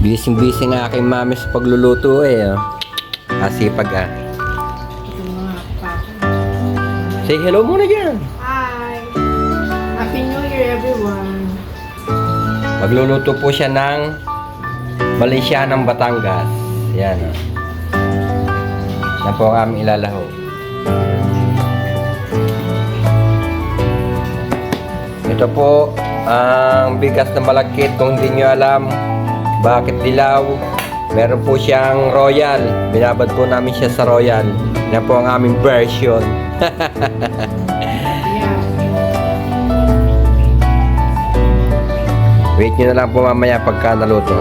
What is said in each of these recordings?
Busy nga kay mami sa pagluluto eh. Oh. Asipag ah. Ito mga papa. Say hello muna dyan. Hi! Happy New Year, everyone! Magluluto po siya ng Balinsiyanang Batangas. Yan. Oh. Yan po ang aming ilalaho. Ito po ang bigas ng malagkit. Kung hindi nyo alam bakit dilaw, meron po siyang royal. Binabad po namin siya sa royal. Yan po ang aming version. Yeah. Wait nyo na lang po mamaya pagka naluto.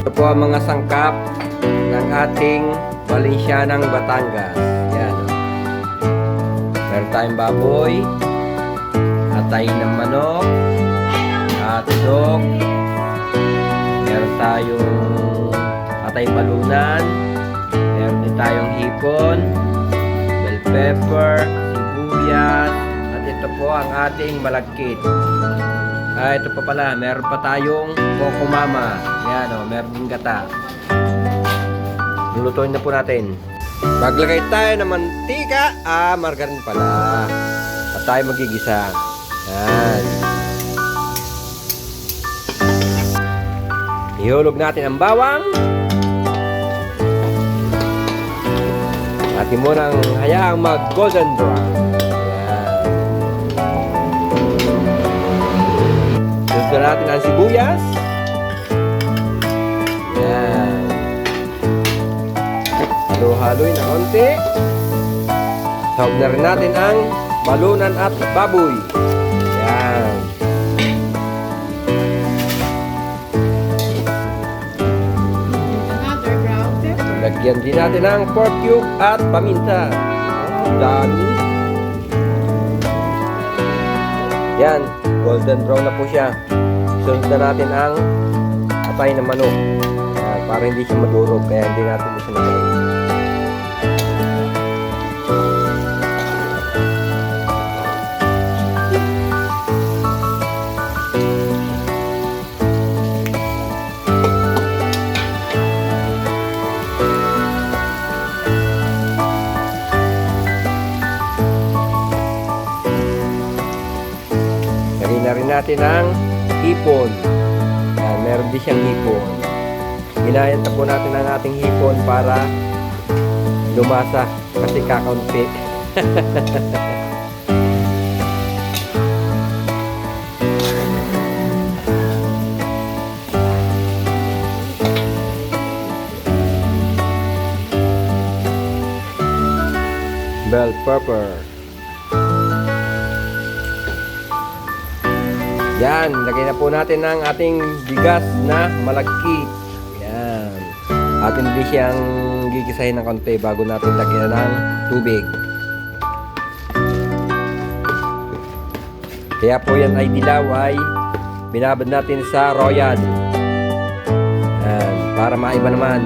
Ito po ang mga sangkap ng ating Balinsiyanang Batangas. Yan. Meron tayong baboy, atay ng manok, hotdog, meron tayong atay balunan, meron din tayong hipon, bell pepper, sibuyas, at ito po ang ating malagkit. Ito pa pala, meron pa tayong Coco Mama. Yan o, meron din gata. Lulutuin na po natin. Maglagay tayo ng mantika. Margarine pala. At tayo magigisa. Yan. Ihulog natin ang bawang. Atin munang hayaang mag golden brown. Sunod natin ang sibuyas. Yan. Halo-haloy na konti. Sahog na rin natin ang balunan at baboy. Yan. Another ground pepper. Lagyan din natin ang pork cube at paminta. Ang dami. Yan. Golden brown na po siya. Sunod na natin ang atay ng manok. Para hindi siya madurog. Kaya hindi natin siya nalagay. Lagay na rin natin ang hipon. Yan, meron din siyang hipon. Ginayat na po natin ang ating hipon para lumasa kasi kakaunti. Bell pepper. Yan, lagay na po natin ang ating bigas na malagkit. Yan. Atin din siyang gigisahin ng konti bago natin lagyan ng tubig. Kaya po yan ay dilaw ay binabad natin sa royal. Yan, para maiba naman.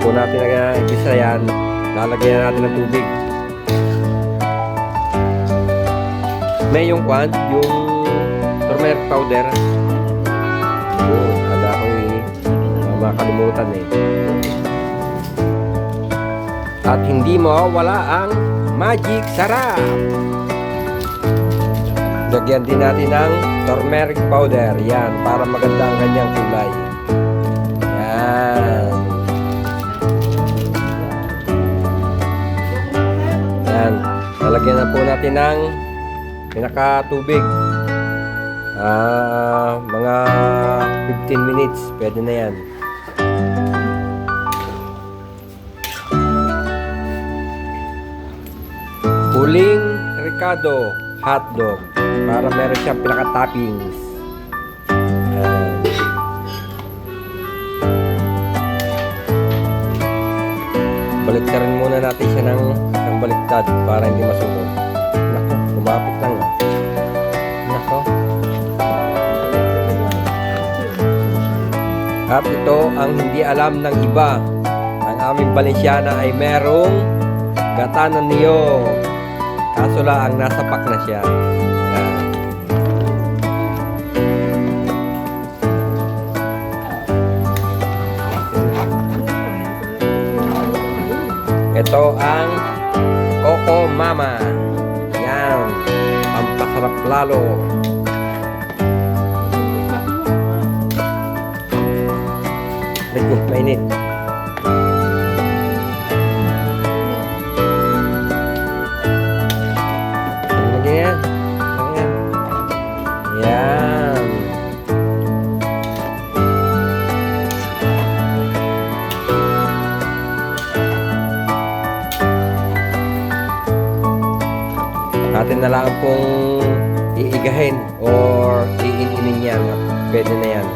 Kung natin nag-igisa yan, lalagyan natin ng tubig. May yung yung turmeric powder. Kala ko makalimutan eh. At hindi mawawala ang magic sarap. Lagyan din natin ng turmeric powder. Yan, para maganda ang kanyang kulay. Yan. Yan. Lalagyan na po natin ng pinaka-tubig. Mga 15 minutes. Pwede na yan. Huling Ricardo hotdog. Para meron siyang pinaka-toppings. Baliktarin muna natin siya ng baliktad para hindi masunog. Nako, lumapit lang ah. Nako. At ito ang hindi alam ng iba. Ang aming Balinsiana ay merong gata ng niyog. Kaso lang, nasa pack na siya. Yan. Ito ang Coco Mama. Yan. Pampasarap lalo. Lagi, mainit. Lagi yan. Lagi yan. Yan. Atin na lang pong iigahin or iininin yan. Pwede na yan.